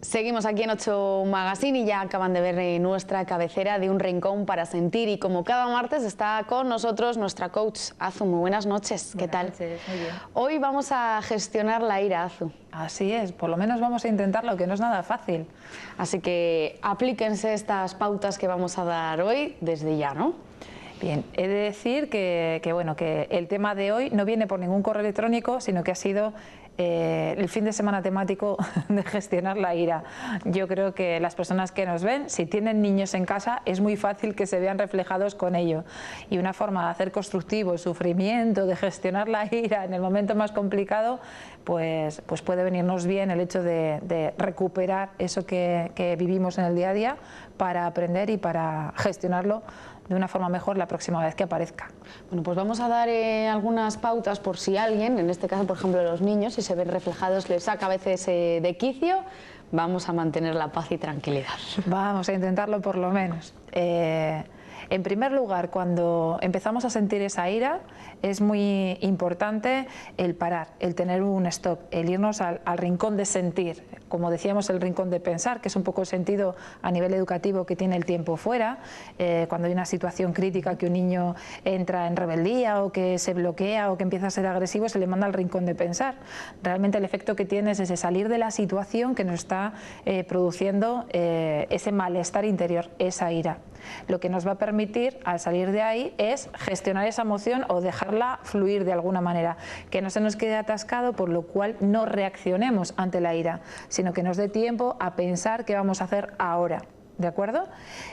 Seguimos aquí en 8 Magazine y ya acaban de ver nuestra cabecera de Un Rincón para Sentir, y como cada martes está con nosotros nuestra coach Azu. Muy buenas noches, ¿qué tal? Buenas noches, muy bien. Hoy vamos a gestionar la ira, Azu. Así es, por lo menos vamos a intentarlo, que no es nada fácil. Así que aplíquense estas pautas que vamos a dar hoy desde ya, ¿no? Bien, he de decir que el tema de hoy no viene por ningún correo electrónico, sino que ha sido el fin de semana temático de gestionar la ira. Yo creo que las personas que nos ven, si tienen niños en casa, es muy fácil que se vean reflejados con ello. Y una forma de hacer constructivo el sufrimiento, de gestionar la ira en el momento más complicado, pues puede venirnos bien el hecho de recuperar eso que vivimos en el día a día para aprender y para gestionarlo de una forma mejor la próxima vez que aparezca. Bueno, pues vamos a dar algunas pautas por si alguien, en este caso por ejemplo los niños, si se ven reflejados les saca a veces de quicio. Vamos a mantener la paz y tranquilidad. Vamos a intentarlo por lo menos. En primer lugar, cuando empezamos a sentir esa ira, es muy importante el parar, el tener un stop, el irnos al rincón de sentir, como decíamos, el rincón de pensar, que es un poco el sentido a nivel educativo que tiene el tiempo fuera. Cuando hay una situación crítica, que un niño entra en rebeldía o que se bloquea o que empieza a ser agresivo, se le manda al rincón de pensar. Realmente el efecto que tiene es ese salir de la situación que nos está produciendo ese malestar interior, esa ira. Lo que nos va a permitir al salir de ahí es gestionar esa emoción o dejarla fluir de alguna manera, que no se nos quede atascado, por lo cual no reaccionemos ante la ira, sino que nos dé tiempo a pensar qué vamos a hacer ahora. ¿De acuerdo?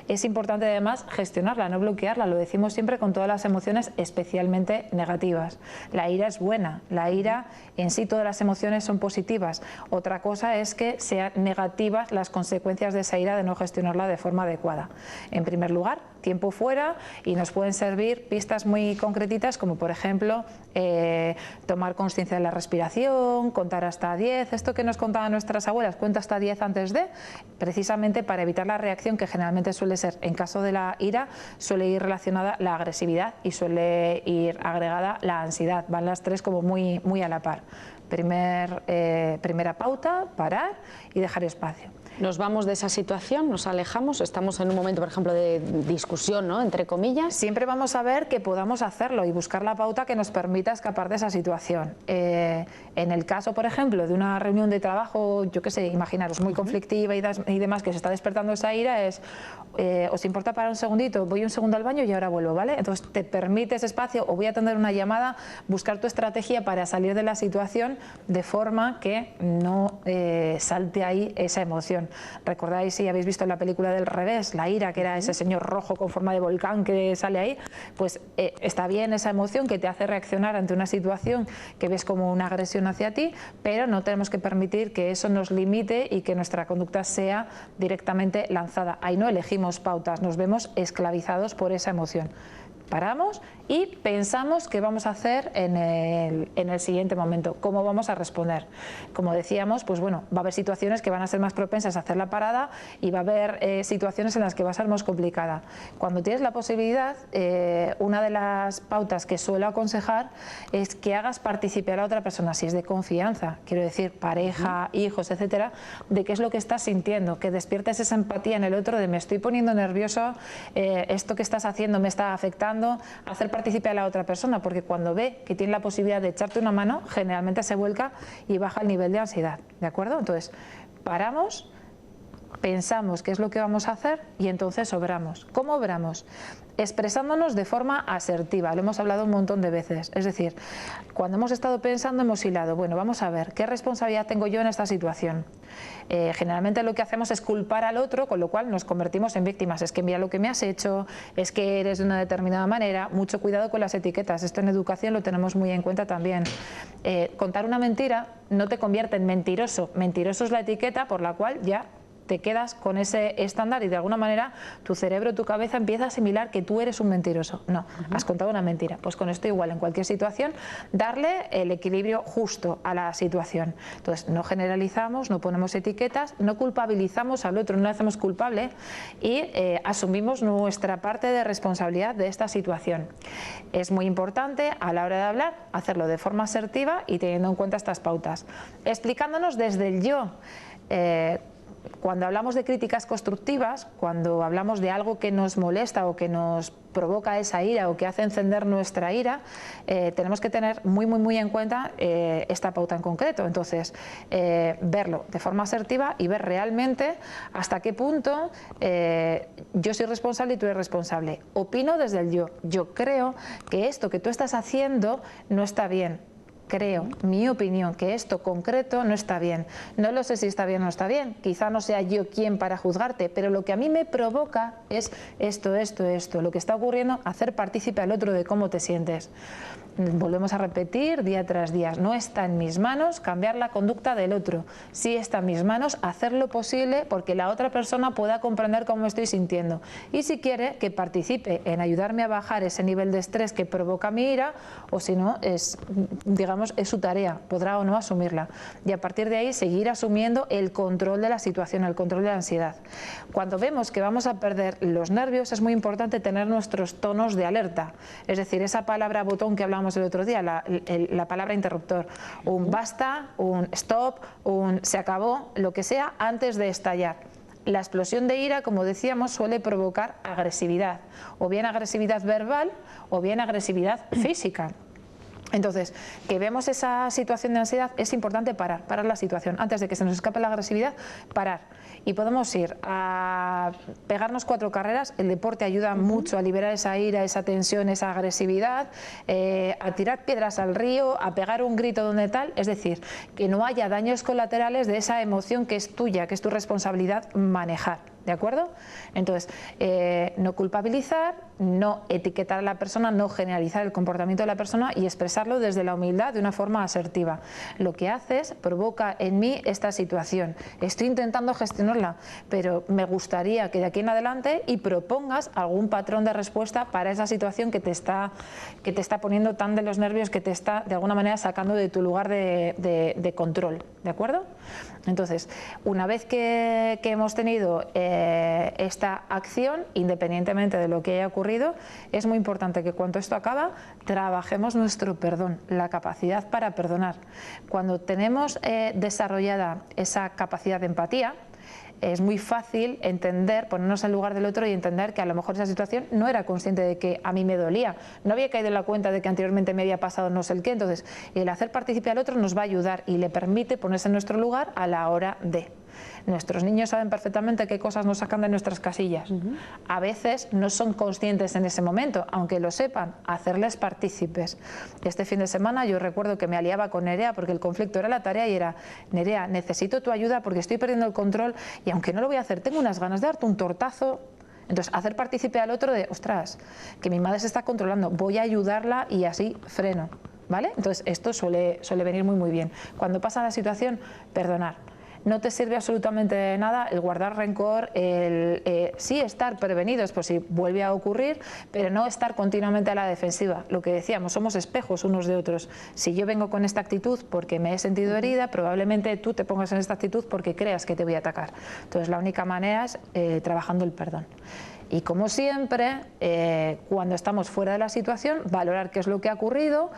Es importante además gestionarla, no bloquearla, lo decimos siempre con todas las emociones, especialmente negativas. La ira es buena, la ira en sí, todas las emociones son positivas. Otra cosa es que sean negativas las consecuencias de esa ira de no gestionarla de forma adecuada. En primer lugar, tiempo fuera, y nos pueden servir pistas muy concretitas como por ejemplo tomar conciencia de la respiración, contar hasta 10, esto que nos contaban nuestras abuelas, cuenta hasta 10 antes de, precisamente para evitar la reacción que generalmente suele ser, en caso de la ira, suele ir relacionada la agresividad y suele ir agregada la ansiedad, van las tres como muy a la par. Primera pauta, parar y dejar espacio. Nos vamos de esa situación, nos alejamos, estamos en un momento, por ejemplo, de discusión, ¿no?, entre comillas. Siempre vamos a ver que podamos hacerlo y buscar la pauta que nos permita escapar de esa situación. En el caso, por ejemplo, de una reunión de trabajo, yo qué sé, imaginaros, muy conflictiva y demás, que se está despertando esa ira, es, ¿os importa parar un segundito? Voy un segundo al baño y ahora vuelvo, ¿vale? Entonces te permite ese espacio, o voy a atender una llamada, buscar tu estrategia para salir de la situación de forma que no salte ahí esa emoción. ¿Recordáis, si habéis visto la película del revés, la ira, que era ese señor rojo con forma de volcán que sale ahí? Pues está bien esa emoción que te hace reaccionar ante una situación que ves como una agresión hacia ti, pero no tenemos que permitir que eso nos limite y que nuestra conducta sea directamente lanzada. Ahí no elegimos pautas, nos vemos esclavizados por esa emoción. Paramos y pensamos qué vamos a hacer en el siguiente momento, cómo vamos a responder. Como decíamos, pues bueno, va a haber situaciones que van a ser más propensas a hacer la parada y va a haber situaciones en las que va a ser más complicada. Cuando tienes la posibilidad, una de las pautas que suelo aconsejar es que hagas participar a otra persona, si es de confianza, quiero decir pareja, hijos, etcétera, de qué es lo que estás sintiendo, que despiertes esa empatía en el otro de me estoy poniendo nervioso, esto que estás haciendo me está afectando, hacer participar a la otra persona, porque cuando ve que tiene la posibilidad de echarte una mano, generalmente se vuelca y baja el nivel de ansiedad, ¿de acuerdo? Entonces, paramos, pensamos qué es lo que vamos a hacer y entonces obramos. ¿Cómo obramos? Expresándonos de forma asertiva, lo hemos hablado un montón de veces, es decir, cuando hemos estado pensando hemos hilado, bueno, vamos a ver, ¿qué responsabilidad tengo yo en esta situación? Generalmente lo que hacemos es culpar al otro, con lo cual nos convertimos en víctimas, es que mira lo que me has hecho, es que eres de una determinada manera, mucho cuidado con las etiquetas, esto en educación lo tenemos muy en cuenta también. Contar una mentira no te convierte en mentiroso, mentiroso es la etiqueta por la cual ya te quedas con ese estándar y de alguna manera tu cerebro, tu cabeza empieza a asimilar que tú eres un mentiroso. No, has contado una mentira. Pues con esto igual, en cualquier situación, darle el equilibrio justo a la situación. Entonces, no generalizamos, no ponemos etiquetas, no culpabilizamos al otro, no le hacemos culpable y asumimos nuestra parte de responsabilidad de esta situación. Es muy importante a la hora de hablar hacerlo de forma asertiva y teniendo en cuenta estas pautas. Explicándonos desde el yo. Cuando hablamos de críticas constructivas, cuando hablamos de algo que nos molesta o que nos provoca esa ira o que hace encender nuestra ira, tenemos que tener muy en cuenta esta pauta en concreto. Entonces, verlo de forma asertiva y ver realmente hasta qué punto yo soy responsable y tú eres responsable. Opino desde el yo. Yo creo que esto que tú estás haciendo no está bien. Creo, mi opinión, que esto concreto no está bien. No lo sé si está bien o no está bien, quizá no sea yo quien para juzgarte, pero lo que a mí me provoca es esto, lo que está ocurriendo, hacer partícipe al otro de cómo te sientes. Volvemos a repetir día tras día, no está en mis manos cambiar la conducta del otro, sí está en mis manos hacer lo posible porque la otra persona pueda comprender cómo me estoy sintiendo y si quiere que participe en ayudarme a bajar ese nivel de estrés que provoca mi ira o si no, digamos, es su tarea, podrá o no asumirla y a partir de ahí seguir asumiendo el control de la situación, el control de la ansiedad. Cuando vemos que vamos a perder los nervios es muy importante tener nuestros tonos de alerta, es decir, esa palabra botón que hablamos el otro día, la palabra interruptor, un basta, un stop, un se acabó, lo que sea antes de estallar. La explosión de ira, como decíamos, suele provocar agresividad, o bien agresividad verbal o bien agresividad física. Entonces, que vemos esa situación de ansiedad, es importante parar la situación. Antes de que se nos escape la agresividad, parar. Y podemos ir a pegarnos 4 carreras, el deporte ayuda mucho a liberar esa ira, esa tensión, esa agresividad, a tirar piedras al río, a pegar un grito donde tal, es decir, que no haya daños colaterales de esa emoción que es tuya, que es tu responsabilidad manejar. ¿De acuerdo? Entonces, no culpabilizar, no etiquetar a la persona, no generalizar el comportamiento de la persona y expresarlo desde la humildad de una forma asertiva. Lo que haces provoca en mí esta situación. Estoy intentando gestionarla, pero me gustaría que de aquí en adelante y propongas algún patrón de respuesta para esa situación que te está poniendo tan de los nervios, que te está de alguna manera sacando de tu lugar de control. ¿De acuerdo? Entonces, una vez que hemos tenido esta acción, independientemente de lo que haya ocurrido, es muy importante que cuando esto acaba, trabajemos nuestro perdón, la capacidad para perdonar. Cuando tenemos desarrollada esa capacidad de empatía, es muy fácil entender, ponernos en lugar del otro y entender que a lo mejor esa situación no era consciente de que a mí me dolía, no había caído en la cuenta de que anteriormente me había pasado no sé el qué. Entonces, el hacer partícipe al otro nos va a ayudar y le permite ponerse en nuestro lugar a la hora de. Nuestros niños saben perfectamente qué cosas nos sacan de nuestras casillas. A veces no son conscientes en ese momento, aunque lo sepan, hacerles partícipes. Este fin de semana yo recuerdo que me aliaba con Nerea porque el conflicto era la tarea y era: Nerea, necesito tu ayuda porque estoy perdiendo el control y aunque no lo voy a hacer, tengo unas ganas de darte un tortazo. Entonces, hacer partícipe al otro de, ostras, que mi madre se está controlando, voy a ayudarla y así freno, ¿vale? Entonces, esto suele venir muy bien. Cuando pasa la situación, perdonar. No te sirve absolutamente de nada el guardar rencor, sí estar prevenidos por si vuelve a ocurrir, pero no estar continuamente a la defensiva. Lo que decíamos, somos espejos unos de otros. Si yo vengo con esta actitud porque me he sentido herida, probablemente tú te pongas en esta actitud porque creas que te voy a atacar. Entonces la única manera es trabajando el perdón. Y como siempre, cuando estamos fuera de la situación, valorar qué es lo que ha ocurrido,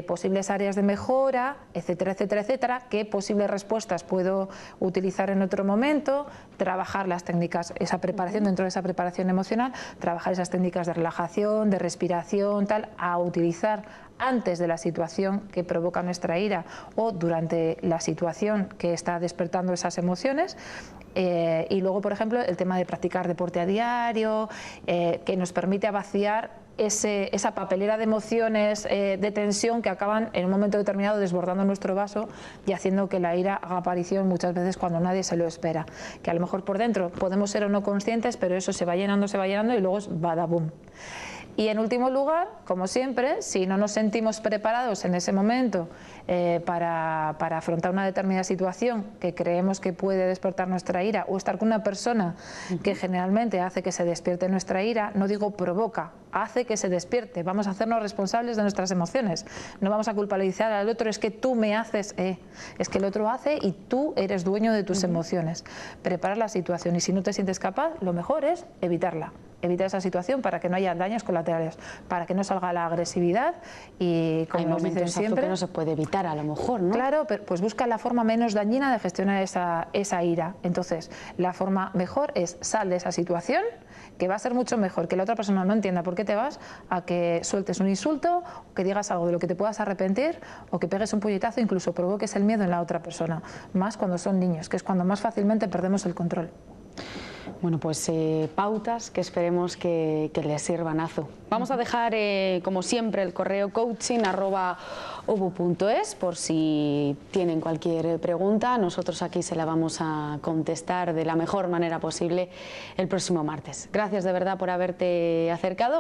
posibles áreas de mejora, etcétera, etcétera, etcétera, qué posibles respuestas puedo utilizar en otro momento, trabajar las técnicas, esa preparación, dentro de esa preparación emocional, trabajar esas técnicas de relajación, de respiración, tal, a utilizar antes de la situación que provoca nuestra ira o durante la situación que está despertando esas emociones. Y luego, por ejemplo, el tema de practicar deporte a diario, que nos permite vaciar esa papelera de emociones, de tensión que acaban en un momento determinado desbordando nuestro vaso y haciendo que la ira haga aparición muchas veces cuando nadie se lo espera. Que a lo mejor por dentro podemos ser o no conscientes, pero eso se va llenando y luego es badabum. Y en último lugar, como siempre, si no nos sentimos preparados en ese momento para afrontar una determinada situación que creemos que puede despertar nuestra ira, o estar con una persona que generalmente hace que se despierte nuestra ira, no digo provoca, hace que se despierte, vamos a hacernos responsables de nuestras emociones, no vamos a culpabilizar al otro, es que tú me haces, es que el otro hace y tú eres dueño de tus emociones. Preparar la situación, y si no te sientes capaz, lo mejor es evitarla. Evitar esa situación para que no haya daños colaterales, para que no salga la agresividad y, como nos dicen siempre, que no se puede evitar a lo mejor, ¿no? Claro, pero pues busca la forma menos dañina de gestionar esa ira. Entonces, la forma mejor es sal de esa situación, que va a ser mucho mejor que la otra persona no entienda por qué te vas, a que sueltes un insulto, o que digas algo de lo que te puedas arrepentir, o que pegues un puñetazo, incluso provoques el miedo en la otra persona, más cuando son niños, que es cuando más fácilmente perdemos el control. Bueno, pues pautas que esperemos que les sirvan, Azu. Vamos a dejar, como siempre, el correo coaching@obu.es por si tienen cualquier pregunta. Nosotros aquí se la vamos a contestar de la mejor manera posible el próximo martes. Gracias de verdad por haberte acercado.